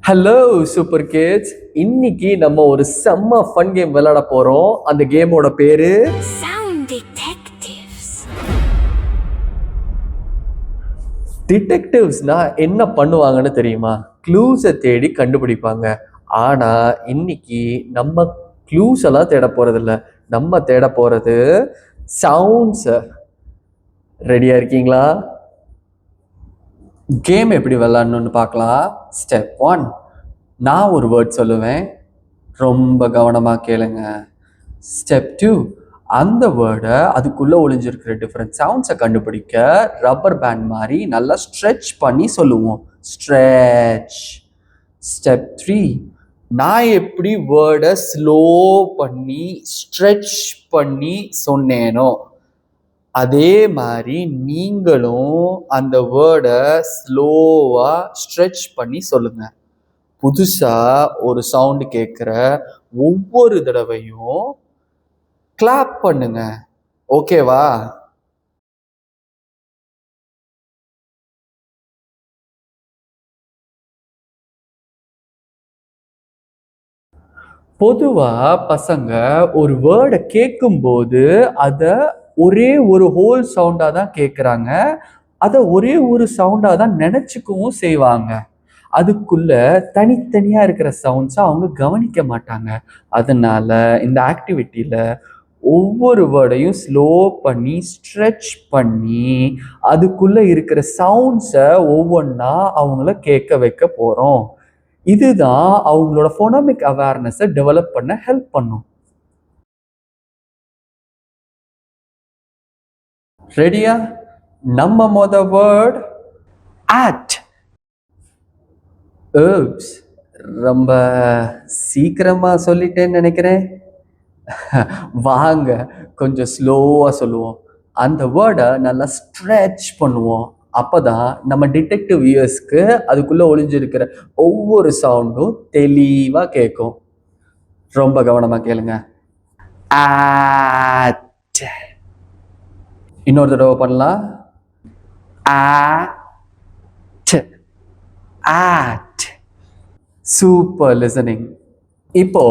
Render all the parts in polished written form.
Hello super kids. இன்னைக்கு நம்ம ஒரு செம்ம ஃபன் கேம் விளையாட போறோம். அந்த கேமோட பேரு Sound Detectives. டிடெக்டிவ்ஸ்னா என்ன பண்ணுவாங்கன்னு தெரியுமா? க்ளூஸை தேடி கண்டுபிடிப்பாங்க. ஆனா இன்னைக்கு நம்ம க்ளூஸ் எல்லாம் தேட போறதில்ல. நம்ம தேட போறது சவுண்ட்ஸ். ரெடியா இருக்கீங்களா? கேம் எப்படி விளையாடணும்னு பார்க்கலாம். ஸ்டெப் 1, நான் ஒரு வேர்ட் சொல்லுவேன், ரொம்ப கவனமாக கேளுங்க. ஸ்டெப் 2, அந்த வேர்டை அதுக்குள்ளே ஒளிஞ்சிருக்கிற டிஃப்ரெண்ட் சவுண்ட்ஸை கண்டுபிடிக்க ரப்பர் பேண்ட் மாதிரி நல்லா ஸ்ட்ரெச் பண்ணி சொல்லுவோம். ஸ்ட்ரெச். ஸ்டெப் 3, நான் எப்படி வேர்டை ஸ்லோ பண்ணி ஸ்ட்ரெச் பண்ணி சொன்னேனோ அதே மாதிரி நீங்களும் அந்த வேர்டை ஸ்லோவாக ஸ்ட்ரெச் பண்ணி சொல்லுங்க. புதுசாக ஒரு சவுண்டு கேட்குற ஒவ்வொரு தடவையும் கிளாப் பண்ணுங்க. ஓகேவா? பொதுவாக பசங்க ஒரு வேர்டை கேட்கும்போது அதை ஒரே ஒரு ஹோல் சவுண்டாக தான் கேட்குறாங்க. அதை ஒரே ஒரு சவுண்டாக தான் நினச்சிக்கவும் செய்வாங்க. அதுக்குள்ள தனித்தனியாக இருக்கிற சவுண்ட்ஸை அவங்க கவனிக்க மாட்டாங்க. அதனால இந்த ஆக்டிவிட்டியில் ஒவ்வொரு வேர்டையும் ஸ்லோ பண்ணி ஸ்ட்ரெச் பண்ணி அதுக்குள்ளே இருக்கிற சவுண்ட்ஸை ஒவ்வொன்றா அவங்கள கேட்க வைக்க போகிறோம். இதுதான் அவங்களோட ஃபோனமிக் அவேர்னஸை டெவலப் பண்ண ஹெல்ப் பண்ணும். ரெடியா? நம்ம வேர்ட் ஆட். ஏப்ஸ். ரொம்ப சீக்கிரமா சொல்லிட்டேன்னு நினைக்கிறேன். வாங்க கொஞ்சம் ஸ்லோவாக சொல்லுவோம். அந்த வேர்டை நல்லா ஸ்ட்ரெச் பண்ணுவோம். அப்போதான் நம்ம டிடெக்டிவ் இயர்ஸ்க்கு அதுக்குள்ளே ஒளிஞ்சிருக்கிற ஒவ்வொரு சவுண்டும் தெளிவாக கேட்கும். ரொம்ப கவனமாக கேளுங்க. ஆட். இன்னொரு தடவை பண்ணலாம். ஆட். ஆட். Super listening. இப்போ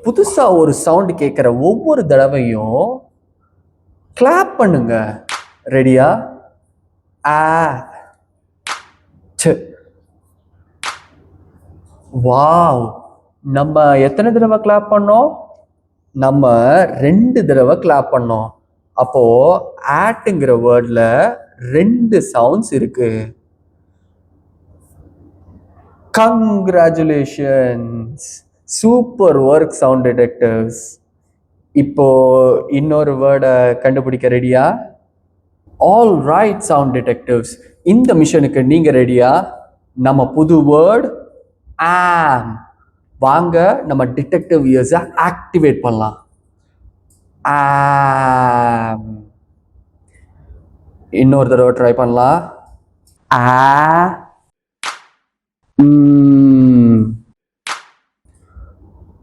புதுசா ஒரு சவுண்ட் கேட்குற ஒவ்வொரு தடவையும் கிளாப் பண்ணுங்க. ரெடியா? ஆ. வாவ், நம்ம எத்தனை தடவை கிளாப் பண்ணோம்? நம்ம 2 தடவை கிளாப் பண்ணோம். அப்போ ஆட்டுங்கிற வேர்ட்ல 2 சவுண்ட்ஸ் இருக்கு. Congratulations, super work sound detectives. இப்போ இன்னொரு வேர்டை கண்டுபிடிக்க ரெடியா? ஆல் ரைட் சவுண்ட் டிடெக்டிவ்ஸ், இந்த மிஷனுக்கு நீங்க ரெடியா? நம்ம புது வேர்ட் ஆம். வாங்க நம்ம டிடெக்டிவ் இயர்ஸை ஆக்டிவேட் பண்ணலாம். ஆம். இன்னொரு தடவை ட்ரை பண்ணலாம். ஆ.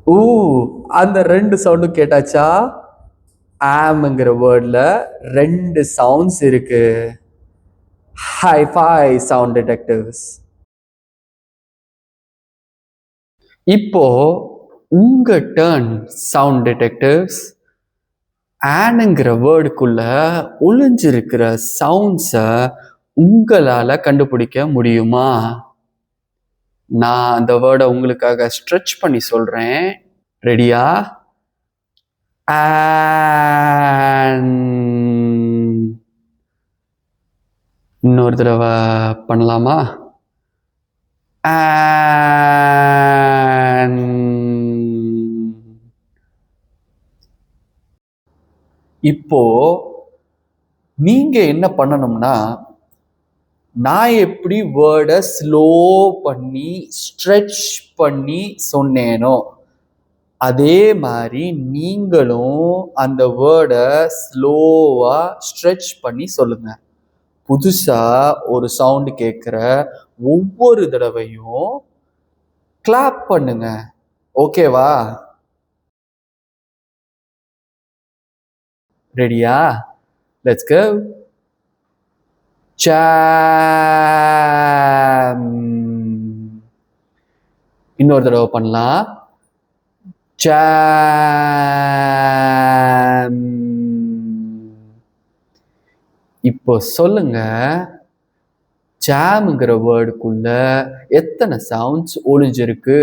ஊ, அந்த 2 சவுண்டும் கேட்டாச்சா? ஆம்ங்கிற வேர்ட்ல 2 சவுண்ட்ஸ் இருக்கு. High five sound detectives. இப்போ உங்க டர்ன் சவுண்ட் டிடெக்டிவ்ஸ். ஆனுங்கிற வேர்டுக்குள்ள ஒளிஞ்சிருக்கிற சவுண்ட்ஸை உங்களால கண்டுபிடிக்க முடியுமா? நான் அந்த வேர்டை உங்களுக்காக ஸ்ட்ரெச் பண்ணி சொல்றேன். ரெடியா? இன்னொரு தடவை பண்ணலாமா? இப்போ நீங்க என்ன பண்ணணும்னா, நான் எப்படி வேர்டை ஸ்லோ பண்ணி ஸ்ட்ரெச் பண்ணி சொன்னேனோ அதே மாதிரி நீங்களும் அந்த வேர்டை ஸ்லோவா ஸ்ட்ரெச் பண்ணி சொல்லுங்க. புதுசா ஒரு சவுண்ட் கேட்குற ஒவ்வொரு தடவையும் கிளாப் பண்ணுங்க. ஓகேவா? ரெடியா? Let's go. ஜாம். இன்னொரு தடவை பண்ணலாம். ஜாம். இப்போ சொல்லுங்க, ஜாம்ங்கிற வேர்டுக்குள்ள எத்தனை சவுண்ட்ஸ் ஒளிஞ்சிருக்கு?